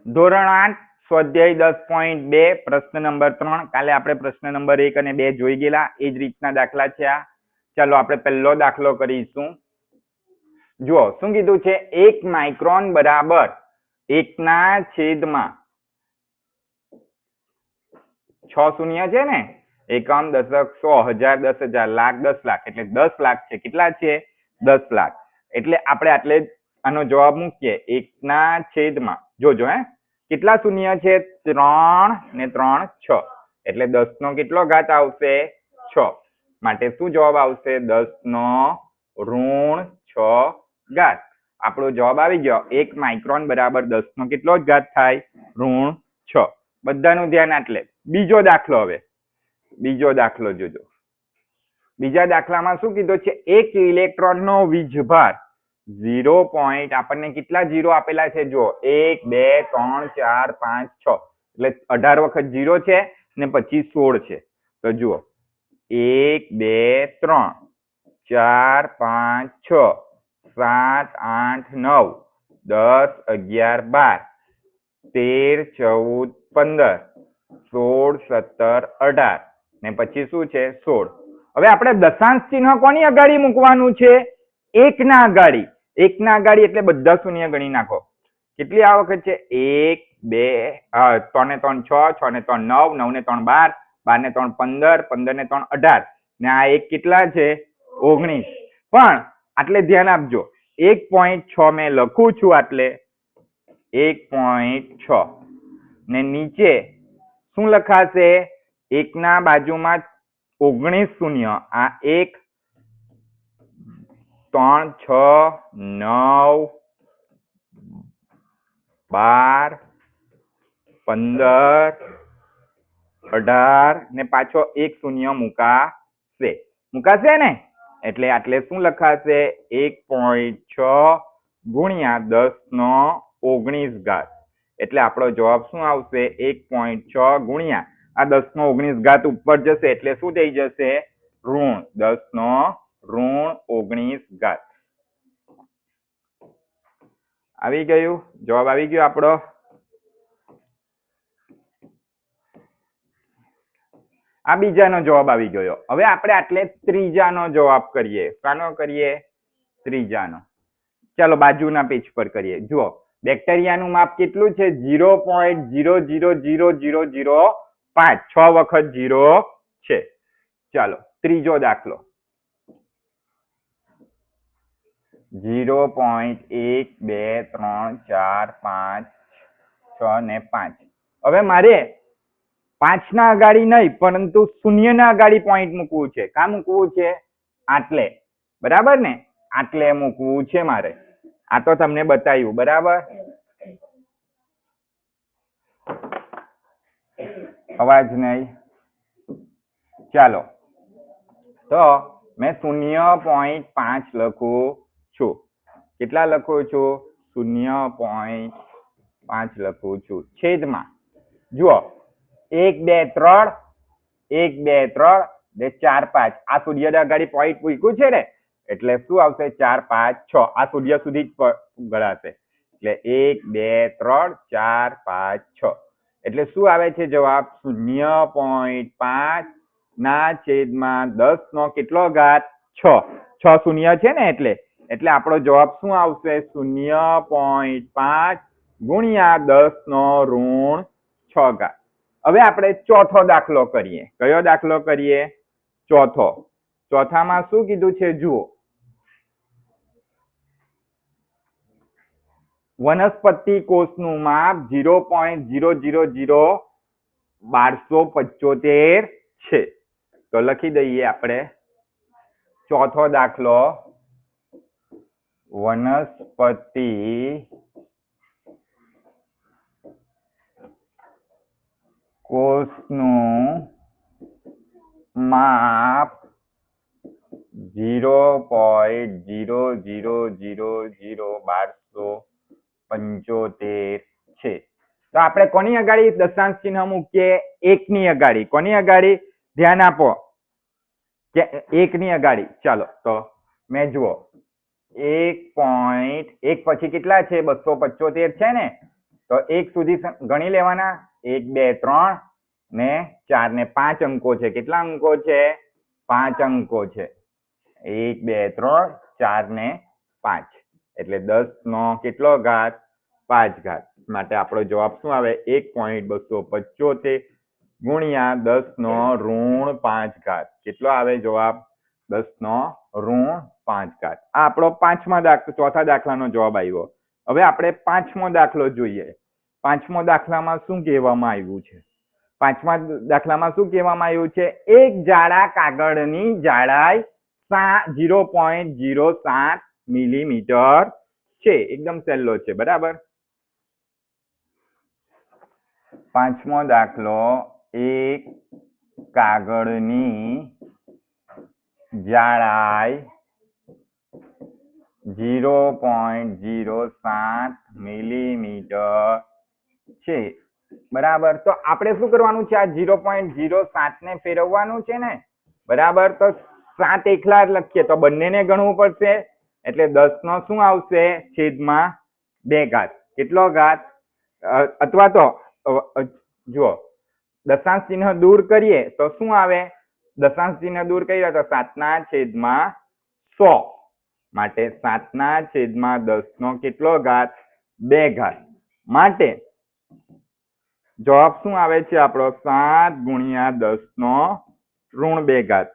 ધોરણ 8 સ્વાધ્યાય 10.2 પ્રશ્ન નંબર 3 કાલે આપણે પ્રશ્ન નંબર 1 અને 2 જોઈ ગયેલા એ જ રીતના દાખલા છે આ. ચાલો આપણે પહેલો દાખલો કરીશું. જુઓ શું કીધું છે 1 માઇક્રોન બરાબર 1/6 શૂન્ય છે ને એકમ દશક 100 1000 10,000 લાખ 10 લાખ એટલે 10 લાખ છે. કેટલા છે 10 લાખ એટલે આપણે આટલે આનો જવાબ મૂકીએ 1/, જોજો કેટલા શૂન્ય છે 3 ને 3 6 એટલે 10 નો કેટલો ઘાત આવશે 6 માટે શું જવાબ આવશે 10 નો ઋણ 6 ઘાત. આપણો જવાબ આવી ગયો 1 માઇક્રોન બરાબર 10 નો કેટલો જ ઘાત થાય ઋણ 6. બધાનું ધ્યાન આટલે. બીજો દાખલો. હવે બીજો દાખલો જોજો. બીજા દાખલામાં શું કીધું છે એક ઇલેક્ટ્રોન નો વીજભાર 0. આપણને કેટલા 0 આપેલા છે જો 1 2 3 4 5 6 એટલે 18 વખત 0 છે ને પછી 16 છે. તો જુઓ 1 2 3 4 5 6 7 8 9 10 11 12 13 14 15 16 17 18 ને પછી શું છે 16. હવે આપણે દશાંશ ચિહ્ન કોની આગળ મૂકવાનું છે 1 ના આગળ. 1 ના આગળ એટલે બધા શૂન્ય ગણી નાખો. કેટલી આ વખત છે 1 2 3 ને 3 6 6 ને 3 9 9 ને 3 12 12 ને 3 15 15 ને 3 18 ને આ એક કેટલા છે 19. પણ આટલે ધ્યાન આપજો 1.6 મેં લખું છું આટલે 1.6 ને નીચે શું લખાશે 1 ના બાજુમાં 19 શૂન્ય આ 1 3 6 9 12 15 18 ને પાછો 1 શૂન્ય મુકાશે ને એટલે આટલે શું લખાશે 1.6 ગુણ્યા 10 નો 19 ઘાત એટલે આપણો જવાબ શું આવશે 1.6 ગુણ્યા આ 10 નો 19 ઘાત ઉપર જશે એટલે શું થઈ જશે ઋણ 10 નો ઋણ 19 ઘાત. આવી ગયું જવાબ આવી ગયો આપણો. આ બીજાનો જવાબ આવી ગયો. હવે આપણે આટલે ત્રીજાનો જવાબ કરીએ. શાનો કરીએ ત્રીજાનો. ચાલો બાજુના પેજ પર કરીએ. જુઓ બેક્ટેરિયાનું માપ કેટલું છે 0.000005 6 વખત 0 છે. ચાલો ત્રીજો દાખલો 0.1 2 3 4 5 6 ને 5. હવે મારે 5 ના અગાડી નહીં પરંતુ 0 ના અગાડી પોઈન્ટ મૂકવું છે. કા મૂકવું છે આટલે બરાબર ને આટલે મૂકવું છે મારે. આ તો તમને બતાવ્યું બરાબર. અવાજ નહીં. ચાલો તો મેં 0.5 લખું છું. કેટલા લખું છું 0.5 લખું છું છેદમાં જુઓ 1 2 3 1 2 3 ને 4 5 આ સૂર્ય આગળ પોઈન્ટ મૂક્યું છે ને એટલે શું આવશે 4 5 6 આ સૂર્ય સુધી જ ગણાશે એટલે 1 2 3 4 5 6 એટલે શું આવે છે જવાબ 0.5 ના છેદમાં 10 નો કેટલો ઘાત 6 શૂન્ય છે ને એટલે આપણો જવાબ શું આવશે 0.5 ગુણ્યા 10 નો ઋણ 6 ઘાત. હવે આપણે ચોથો દાખલો કરીએ. કયો દાખલો કરીએ ચોથો. ચોથામાં શું કીધું છે જુઓ વનસ્પતિ કોષનું માપ 0.0001275 છે. તો લખી દઈએ આપણે ચોથો દાખલો વનસ્પતિ કોષનું માપ 0.0001275 છે. તો આપણે કોની અગાડી દશાંશ ચિહ્ન મૂકીએ 1 ની અગાડી. કોની અગાડી ધ્યાન આપો કે 1 ની અગાડી. ચાલો તો મેં જુઓ 1.1 પછી કેટલા છે 275 છે ને તો 1 સુધી ગણી લેવાના 1 2 3 ને 4 ને 5 અંકો છે. કેટલા અંકો છે? 5 અંકો છે. 1 2 3 4 ને 5 એટલે 10 નો કેટલો ઘાત? 5 ઘાત. માટે આપણો જવાબ શું આવે? 1.275 ગુણ્યા 10 નો ઋણ 5 ઘાત. કેટલો આવે જવાબ? 10 નો ઋણ 5 ઘાત. આ આપણો ચોથા દાખલાનો જવાબ આવ્યો. હવે આપણે પાંચમો દાખલો જોઈએ. પાંચમો દાખલામાં શું કહેવામાં આવ્યું છે? પાંચમા દાખલામાં શું કહેવામાં આવ્યું છે? એક જાડા કાગળની જાડાઈ 0.07 મિલીમીટર છે. એકદમ સહેલો છે. બરાબર. પાંચમો દાખલો, એક કાગળની જાડાઈ 0.07 મિલીમીટર છે. બરાબર. તો આપણે શું કરવાનું છે? આ 0.07 ને ફેરવવાનું છે ને. બરાબર. તો 7 એકલા લખીએ તો બંનેને ગણવું પડશે. એટલે 10 નો શું આવશે? છેદમાં 2 ઘાત. કેટલો ઘાત? અથવા તો જુઓ, દશાંશ ચિહ્ન દૂર કરીએ તો શું આવે? દશાંશ ચિહ્ન દૂર કરીએ તો 7/100. માટે 7/10 નો કેટલો ઘાત? 2 ઘાત. માટે જવાબ શું આવે છે આપણો? 7 ગુણ્યા 10 નો ઋણ 2 ઘાત.